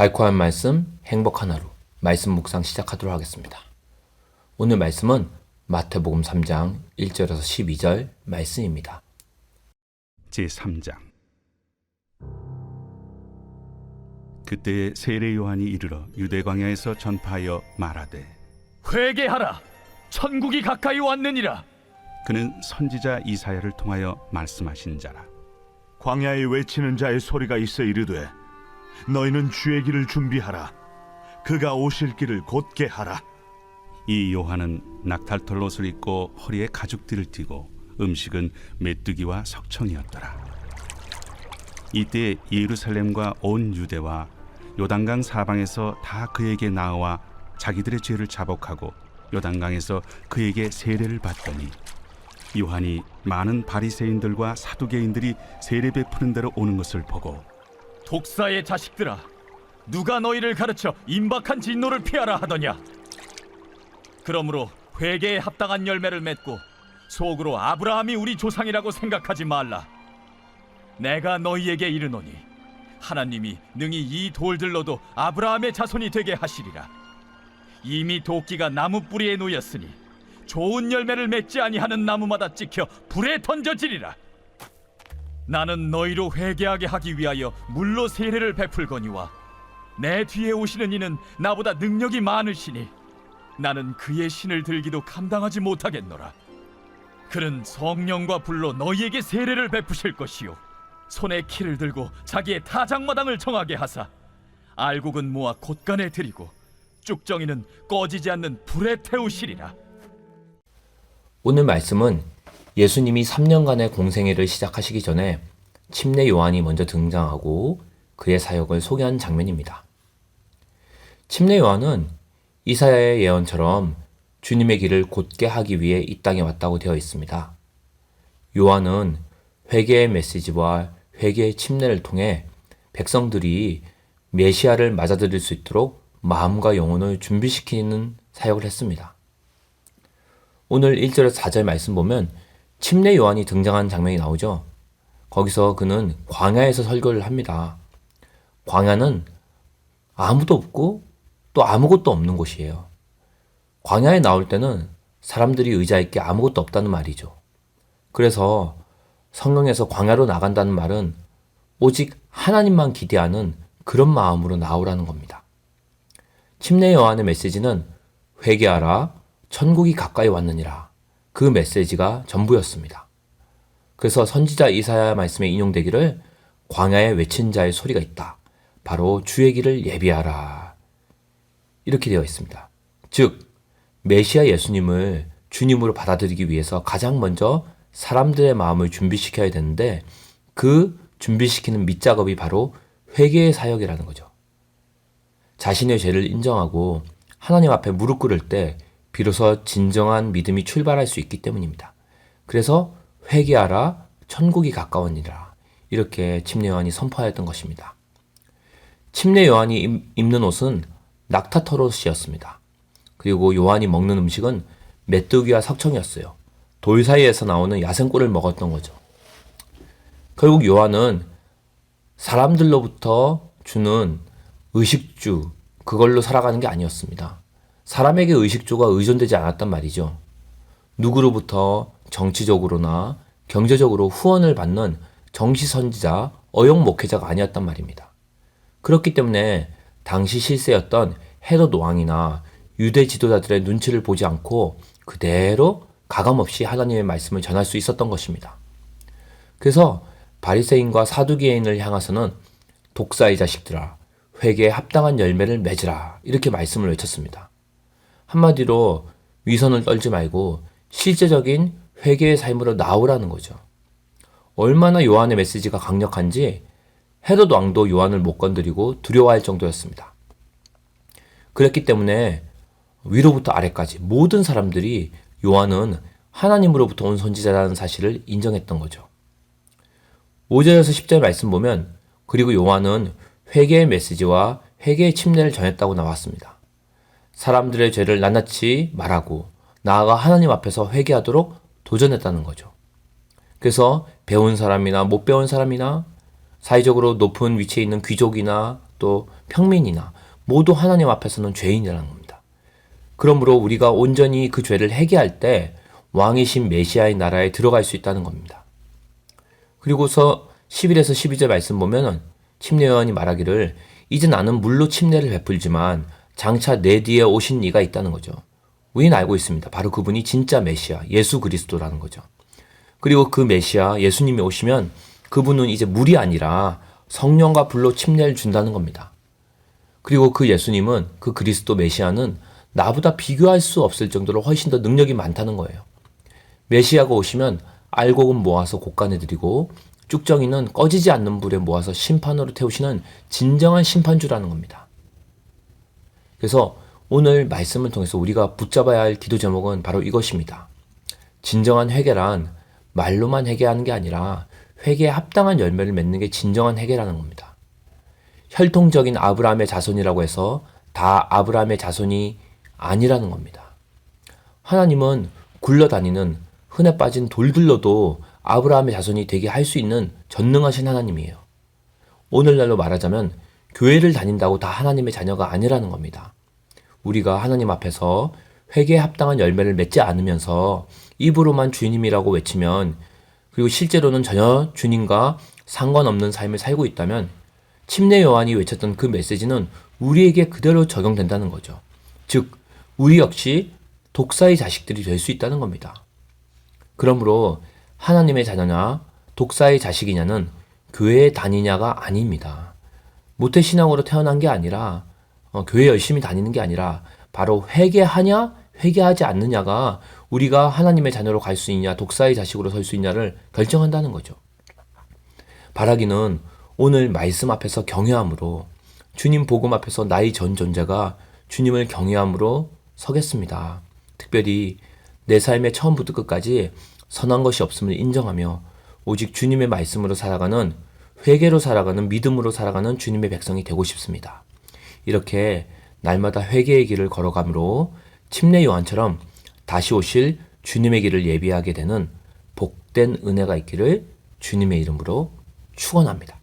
달콤한 말씀, 행복한 하루, 말씀 묵상 시작하도록 하겠습니다. 오늘 말씀은 마태복음 3장 1절에서 12절 말씀입니다. 제3장. 그때에 세례 요한이 이르러 유대 광야에서 전파하여 말하되 회개하라, 천국이 가까이 왔느니라. 그는 선지자 이사야를 통하여 말씀하신 자라. 광야에 외치는 자의 소리가 있어 이르되 너희는 주의 길을 준비하라, 그가 오실 길을 곧게 하라. 이 요한은 낙탈털 옷을 입고 허리에 가죽띠를 띠고 음식은 메뚜기와 석청이었더라. 이때 예루살렘과 온 유대와 요단강 사방에서 다 그에게 나와 자기들의 죄를 자복하고 요단강에서 그에게 세례를 받더니 요한이 많은 바리새인들과 사두개인들이 세례 베푸는 데로 오는 것을 보고 독사의 자식들아, 누가 너희를 가르쳐 임박한 진노를 피하라 하더냐. 그러므로 회개에 합당한 열매를 맺고 속으로 아브라함이 우리 조상이라고 생각하지 말라. 내가 너희에게 이르노니 하나님이 능히 이 돌들로도 아브라함의 자손이 되게 하시리라. 이미 도끼가 나무 뿌리에 놓였으니 좋은 열매를 맺지 아니하는 나무마다 찍혀 불에 던져지리라. 나는 너희로 회개하게 하기 위하여 물로 세례를 베풀거니와 내 뒤에 오시는 이는 나보다 능력이 많으시니 나는 그의 신을 들기도 감당하지 못하겠노라. 그는 성령과 불로 너희에게 세례를 베푸실 것이요 손에 키를 들고 자기의 타작마당을 정하게 하사 알곡은 모아 곳간에 들이고 쭉정이는 꺼지지 않는 불에 태우시리라. 오늘 말씀은 예수님이 3년간의 공생애를 시작하시기 전에 침례 요한이 먼저 등장하고 그의 사역을 소개한 장면입니다. 침례 요한은 이사야의 예언처럼 주님의 길을 곧게 하기 위해 이 땅에 왔다고 되어 있습니다. 요한은 회개의 메시지와 회개의 침례를 통해 백성들이 메시아를 맞아들일 수 있도록 마음과 영혼을 준비시키는 사역을 했습니다. 오늘 1절에서 4절 말씀 보면 침례 요한이 등장한 장면이 나오죠. 거기서 그는 광야에서 설교를 합니다. 광야는 아무도 없고 또 아무것도 없는 곳이에요. 광야에 나올 때는 사람들이 의지할 게 아무것도 없다는 말이죠. 그래서 성경에서 광야로 나간다는 말은 오직 하나님만 기대하는 그런 마음으로 나오라는 겁니다. 침례 요한의 메시지는 회개하라, 천국이 가까이 왔느니라. 그 메시지가 전부였습니다. 그래서 선지자 이사야 말씀에 인용되기를 광야에 외친 자의 소리가 있다. 바로 주의 길을 예비하라. 이렇게 되어 있습니다. 즉 메시아 예수님을 주님으로 받아들이기 위해서 가장 먼저 사람들의 마음을 준비시켜야 되는데 그 준비시키는 밑작업이 바로 회개의 사역이라는 거죠. 자신의 죄를 인정하고 하나님 앞에 무릎 꿇을 때 비로소 진정한 믿음이 출발할 수 있기 때문입니다. 그래서 회개하라, 천국이 가까웠니라. 이렇게 침례 요한이 선포하였던 것입니다. 침례 요한이 입는 옷은 낙타털 옷이었습니다. 그리고 요한이 먹는 음식은 메뚜기와 석청이었어요. 돌 사이에서 나오는 야생꿀을 먹었던 거죠. 결국 요한은 사람들로부터 주는 의식주, 그걸로 살아가는 게 아니었습니다. 사람에게 의식주가 의존되지 않았단 말이죠. 누구로부터 정치적으로나 경제적으로 후원을 받는 정치 선지자, 어용 목회자가 아니었단 말입니다. 그렇기 때문에 당시 실세였던 헤롯 왕이나 유대 지도자들의 눈치를 보지 않고 그대로 가감없이 하나님의 말씀을 전할 수 있었던 것입니다. 그래서 바리새인과 사두개인을 향해서는 독사의 자식들아, 회개에 합당한 열매를 맺으라. 이렇게 말씀을 외쳤습니다. 한마디로 위선을 떨지 말고 실제적인 회개의 삶으로 나오라는 거죠. 얼마나 요한의 메시지가 강력한지 헤롯 왕도 요한을 못 건드리고 두려워할 정도였습니다. 그랬기 때문에 위로부터 아래까지 모든 사람들이 요한은 하나님으로부터 온 선지자라는 사실을 인정했던 거죠. 5절에서 10절 말씀 보면 그리고 요한은 회개의 메시지와 회개의 침례를 전했다고 나왔습니다. 사람들의 죄를 낱낱이 말하고 나아가 하나님 앞에서 회개하도록 도전했다는 거죠. 그래서 배운 사람이나 못 배운 사람이나 사회적으로 높은 위치에 있는 귀족이나 또 평민이나 모두 하나님 앞에서는 죄인이라는 겁니다. 그러므로 우리가 온전히 그 죄를 회개할 때 왕이신 메시아의 나라에 들어갈 수 있다는 겁니다. 그리고서 11에서 12절 말씀 보면은 침례 요한이 말하기를 이제 나는 물로 침례를 베풀지만 장차 내 뒤에 오신 이가 있다는 거죠. 우리는 알고 있습니다. 바로 그분이 진짜 메시아, 예수 그리스도라는 거죠. 그리고 그 메시아, 예수님이 오시면 그분은 이제 물이 아니라 성령과 불로 침례를 준다는 겁니다. 그리고 그 예수님은, 그 그리스도 메시아는 나보다 비교할 수 없을 정도로 훨씬 더 능력이 많다는 거예요. 메시아가 오시면 알곡은 모아서 곡간에 드리고 쭉정이는 꺼지지 않는 불에 모아서 심판으로 태우시는 진정한 심판주라는 겁니다. 그래서 오늘 말씀을 통해서 우리가 붙잡아야 할 기도 제목은 바로 이것입니다. 진정한 회개란 말로만 회개하는 게 아니라 회개에 합당한 열매를 맺는 게 진정한 회개라는 겁니다. 혈통적인 아브라함의 자손이라고 해서 다 아브라함의 자손이 아니라는 겁니다. 하나님은 굴러다니는 흔해 빠진 돌들로도 아브라함의 자손이 되게 할 수 있는 전능하신 하나님이에요. 오늘날로 말하자면 교회를 다닌다고 다 하나님의 자녀가 아니라는 겁니다. 우리가 하나님 앞에서 회개에 합당한 열매를 맺지 않으면서 입으로만 주님이라고 외치면, 그리고 실제로는 전혀 주님과 상관없는 삶을 살고 있다면 침례 요한이 외쳤던 그 메시지는 우리에게 그대로 적용된다는 거죠. 즉 우리 역시 독사의 자식들이 될 수 있다는 겁니다. 그러므로 하나님의 자녀냐 독사의 자식이냐는 교회에 다니냐가 아닙니다. 모태신앙으로 태어난 게 아니라 교회 열심히 다니는 게 아니라 바로 회개하냐 회개하지 않느냐가 우리가 하나님의 자녀로 갈 수 있냐 독사의 자식으로 설 수 있냐를 결정한다는 거죠. 바라기는 오늘 말씀 앞에서 경외함으로, 주님 복음 앞에서 나의 전 존재가 주님을 경외함으로 서겠습니다. 특별히 내 삶의 처음부터 끝까지 선한 것이 없음을 인정하며 오직 주님의 말씀으로 살아가는, 회개로 살아가는, 믿음으로 살아가는 주님의 백성이 되고 싶습니다. 이렇게 날마다 회개의 길을 걸어감으로 침례 요한처럼 다시 오실 주님의 길을 예비하게 되는 복된 은혜가 있기를 주님의 이름으로 축원합니다.